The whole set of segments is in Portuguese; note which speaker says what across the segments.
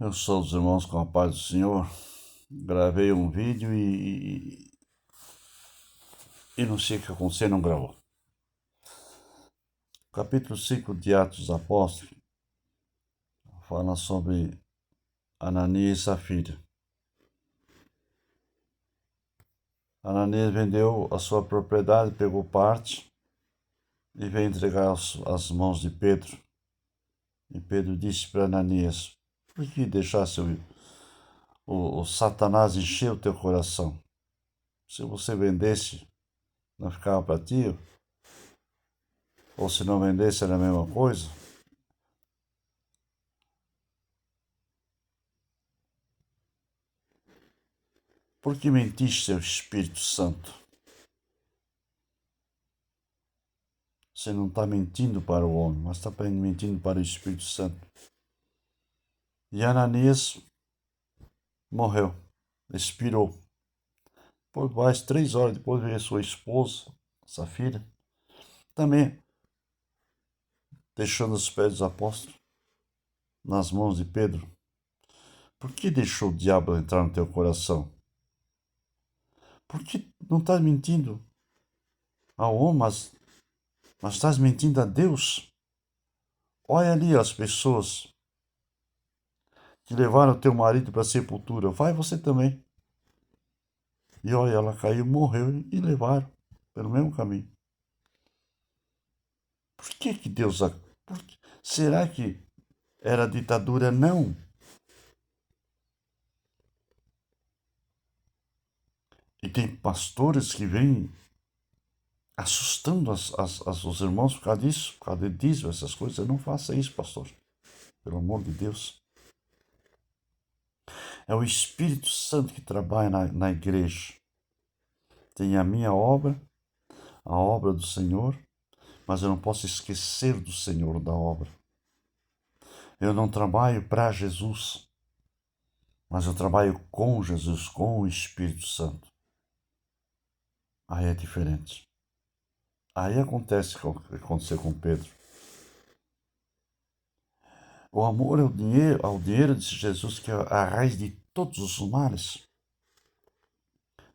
Speaker 1: Eu sou os irmãos com a paz do Senhor. Gravei um vídeo e não sei o que aconteceu, não gravou. Capítulo 5 de Atos dos Apóstolos fala sobre Ananias e Safira. Ananias vendeu a sua propriedade, pegou parte e veio entregar às mãos de Pedro. E Pedro disse para Ananias: por que deixasse o Satanás encher o teu coração? Se você vendesse, não ficava para ti? Ou se não vendesse, era a mesma coisa? Por que mentiste ao Espírito Santo? Você não está mentindo para o homem, mas está mentindo para o Espírito Santo. E Ananias morreu, expirou. Por mais 3 horas depois veio sua esposa, Safira, também deixando os pés dos apóstolos nas mãos de Pedro. Por que deixou o diabo entrar no teu coração? Por que não estás mentindo ao homem, mas estás mentindo a Deus? Olha ali as pessoas que levaram teu marido para a sepultura. Vai você também. E olha, ela caiu, morreu e levaram pelo mesmo caminho. Por que Deus... Será que era ditadura? Não. E tem pastores que vêm assustando os irmãos por causa disso, por causa de dízimo, essas coisas. Não faça isso, pastor. Pelo amor de Deus. É o Espírito Santo que trabalha na igreja. Tem a minha obra, a obra do Senhor, mas eu não posso esquecer do Senhor da obra. Eu não trabalho para Jesus, mas eu trabalho com Jesus, com o Espírito Santo. Aí é diferente. Aí acontece o que aconteceu com Pedro. O amor ao dinheiro, disse Jesus, que é a raiz de todos os males.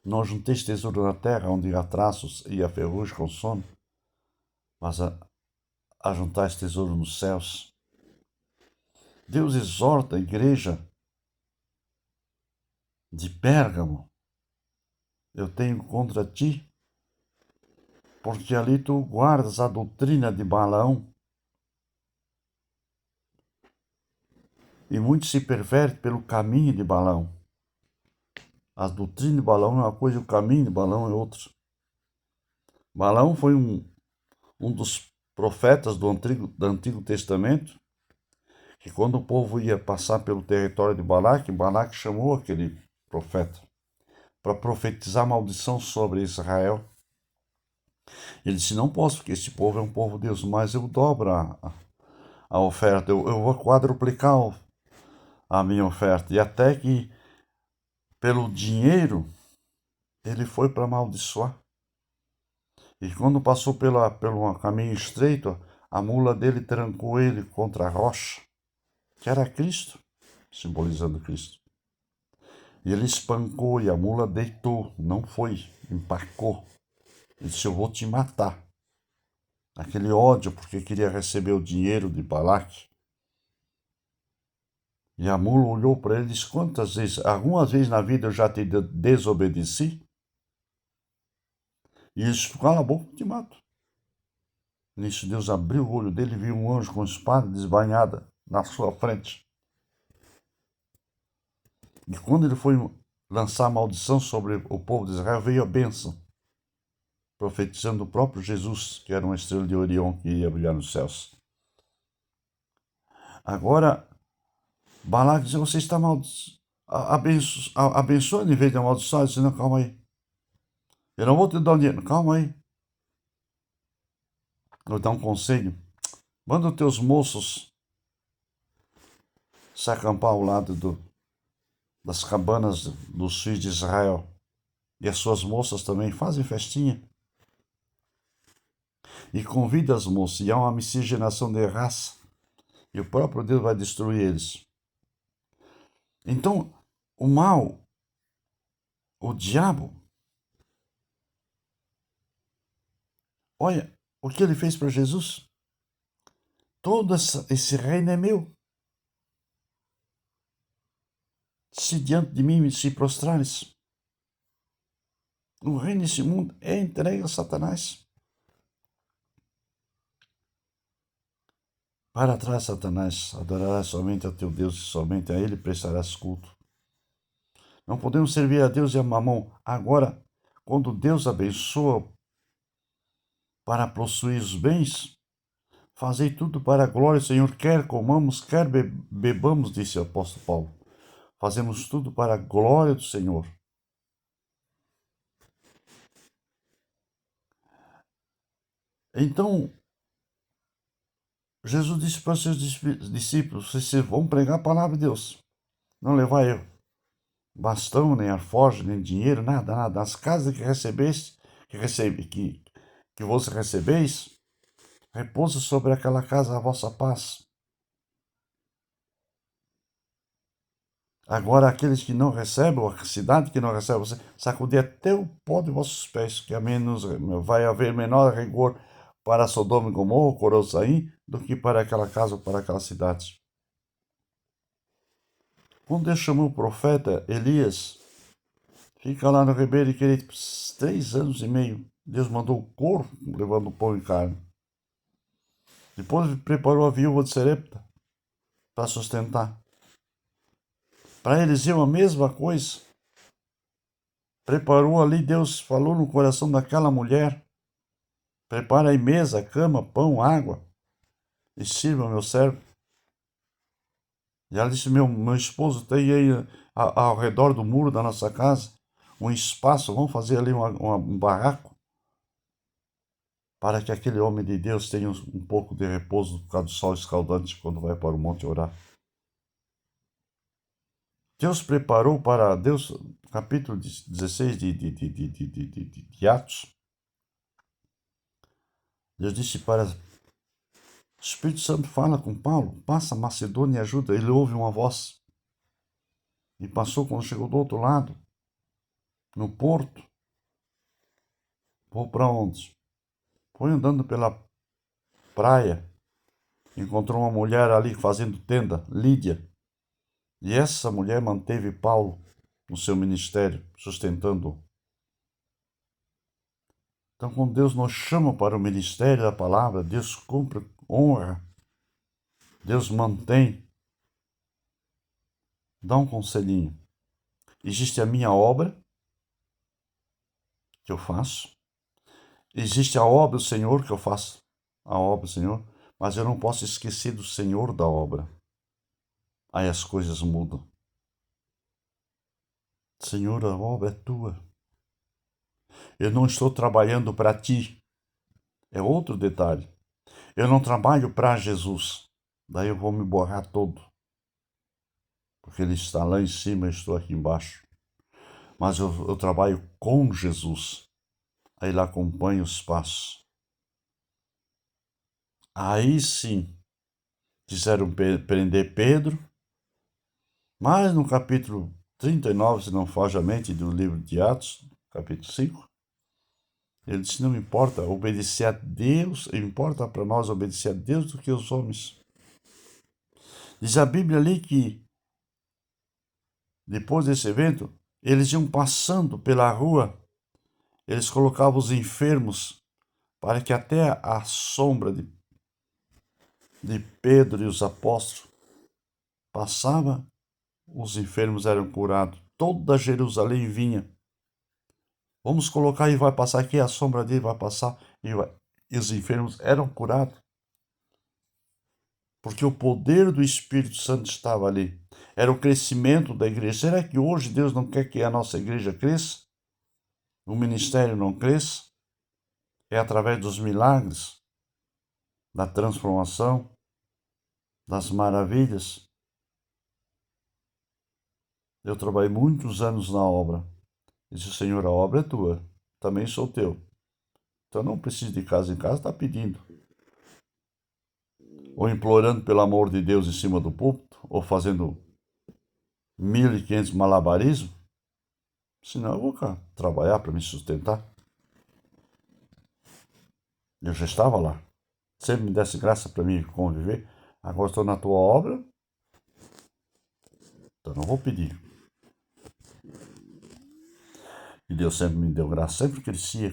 Speaker 1: Não junteis tesouro na terra, onde há traços e a ferrugem consome, mas a juntais tesouro nos céus. Deus exorta a igreja de Pérgamo: eu tenho contra ti, porque ali tu guardas a doutrina de Balaão, e muito se perverte pelo caminho de Balaão. A doutrina de Balaão é uma coisa e o caminho de Balaão é outra. Balaão foi um dos profetas do Antigo Testamento, que quando o povo ia passar pelo território de Balaque, Balaque chamou aquele profeta para profetizar maldição sobre Israel. Ele disse: não posso, porque esse povo é um povo de Deus, mas eu dobro a oferta, eu vou quadruplicar a minha oferta. E até que, pelo dinheiro, ele foi para amaldiçoar. E quando passou pelo caminho estreito, a mula dele trancou ele contra a rocha, que era Cristo, simbolizando Cristo. E ele espancou e a mula deitou, não foi, empacou. Ele disse: eu vou te matar. Aquele ódio porque queria receber o dinheiro de Balaque. E a mula olhou para ele e disse: quantas vezes, algumas vezes na vida eu já te desobedeci? E ele disse: cala a boca, eu te mato. Nisso Deus abriu o olho dele e viu um anjo com espada desbanhada na sua frente. E quando ele foi lançar a maldição sobre o povo de Israel, veio a bênção, profetizando o próprio Jesus, que era uma estrela de Orion que ia brilhar nos céus. Agora, Balaque disse: você está abençoando em vez de amaldiçoar. Ele disse: não, calma aí. Eu não vou te dar o dinheiro. Calma aí. Eu vou dar um conselho. Manda os teus moços se acampar ao lado das cabanas dos filhos de Israel. E as suas moças também fazem festinha. E convida as moças. E há uma miscigenação de raça. E o próprio Deus vai destruir eles. Então, o mal, o diabo, olha o que ele fez para Jesus. Todo esse reino é meu. Se diante de mim se prostrares, o reino desse mundo é entregue a Satanás. Para trás, Satanás, adorarás somente a teu Deus e somente a ele prestarás culto. Não podemos servir a Deus e a Mamon. Agora, quando Deus abençoa para possuir os bens, fazei tudo para a glória do Senhor, quer comamos, quer bebamos, disse o apóstolo Paulo. Fazemos tudo para a glória do Senhor. Então, Jesus disse para os seus discípulos: vocês vão pregar a palavra de Deus. Não levar eu bastão, nem alforje, nem dinheiro, nada, nada. As casas que recebeste, que vos recebeis, repousa sobre aquela casa a vossa paz. Agora, aqueles que não recebem, ou a cidade que não recebe, você sacudir até o pó de vossos pés, que vai haver menor rigor para Sodoma e Gomorra, Coroçaim, do que para aquela casa ou para aquela cidade. Quando Deus chamou o profeta Elias, fica lá no Ribeiro de Querite 3 anos e meio. Deus mandou o corvo levando pão e carne. Depois preparou a viúva de Serepta para sustentar. Para Eliseu a mesma coisa. Preparou ali, Deus falou no coração daquela mulher: prepara aí mesa, cama, pão, água, e sirva meu servo. E ela disse: meu esposo tem aí ao redor do muro da nossa casa um espaço, vamos fazer ali um barraco, para que aquele homem de Deus tenha um pouco de repouso por causa do sol escaldante quando vai para o monte orar. Deus preparou para Deus, capítulo 16 de Atos. Deus disse para o Espírito Santo: fala com Paulo, passa a Macedônia e ajuda. Ele ouve uma voz. E passou, quando chegou do outro lado, no porto. Vou para onde? Foi andando pela praia. Encontrou uma mulher ali fazendo tenda, Lídia. E essa mulher manteve Paulo no seu ministério, sustentando-o. Então, quando Deus nos chama para o ministério da palavra, Deus cumpre, honra, Deus mantém. Dá um conselhinho. Existe a minha obra, que eu faço. Existe a obra do Senhor, que eu faço. A obra do Senhor. Mas eu não posso esquecer do Senhor da obra. Aí as coisas mudam. Senhor, a obra é tua. Eu não estou trabalhando para ti. É outro detalhe. Eu não trabalho para Jesus. Daí eu vou me borrar todo. Porque ele está lá em cima e eu estou aqui embaixo. Mas eu trabalho com Jesus. Aí ele acompanha os passos. Aí sim, quiseram prender Pedro. Mas no capítulo 39, se não foge a mente, do livro de Atos, capítulo 5, ele disse: não importa obedecer a Deus, importa para nós obedecer a Deus do que os homens. Diz a Bíblia ali que, depois desse evento, eles iam passando pela rua, eles colocavam os enfermos para que até a sombra de Pedro e os apóstolos passava, os enfermos eram curados. Toda Jerusalém vinha. Vamos colocar e vai passar aqui, a sombra dele vai passar e os enfermos eram curados. Porque o poder do Espírito Santo estava ali. Era o crescimento da igreja. Será que hoje Deus não quer que a nossa igreja cresça? O ministério não cresça? É através dos milagres, da transformação, das maravilhas. Eu trabalhei muitos anos na obra. Disse: Senhor, a obra é tua, também sou teu. Então não precisa de casa em casa, está pedindo. Ou implorando pelo amor de Deus em cima do púlpito, ou fazendo 1.500 malabarismos, senão eu vou trabalhar para me sustentar. Eu já estava lá. Sempre me desse graça para mim conviver. Agora estou na tua obra, então não vou pedir. E Deus sempre me deu graça, sempre crescia.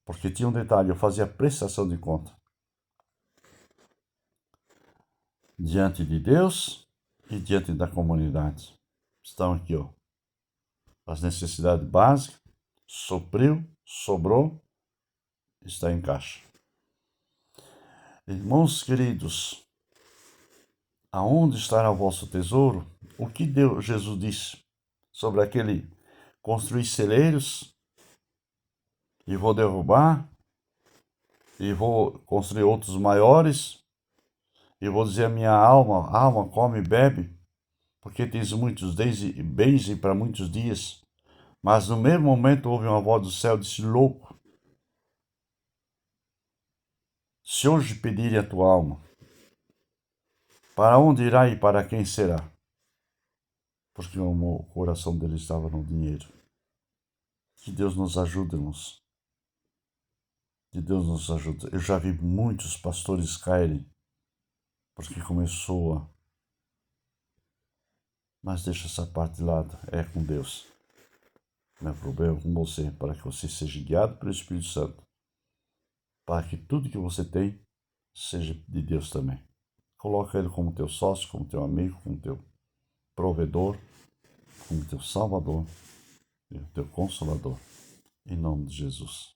Speaker 1: Porque tinha um detalhe, eu fazia prestação de conta. Diante de Deus e diante da comunidade. Estão aqui, ó. As necessidades básicas, sobrou, está em caixa. Irmãos queridos, aonde estará o vosso tesouro? O que Jesus disse sobre aquele construir celeiros e vou derrubar e vou construir outros maiores e vou dizer a minha alma, come e bebe, porque tens muitos bens e para muitos dias. Mas no mesmo momento houve uma voz do céu, disse: louco, se hoje pedirem a tua alma, para onde irá e para quem será? Porque o coração dele estava no dinheiro. Que Deus nos ajude, irmãos. Que Deus nos ajude. Eu já vi muitos pastores caírem, porque começou a... Mas deixa essa parte de lado, é com Deus. Meu problema é com você, para que você seja guiado pelo Espírito Santo, para que tudo que você tem seja de Deus também. Coloca Ele como teu sócio, como teu amigo, como teu provedor, como teu salvador e teu consolador. Em nome de Jesus.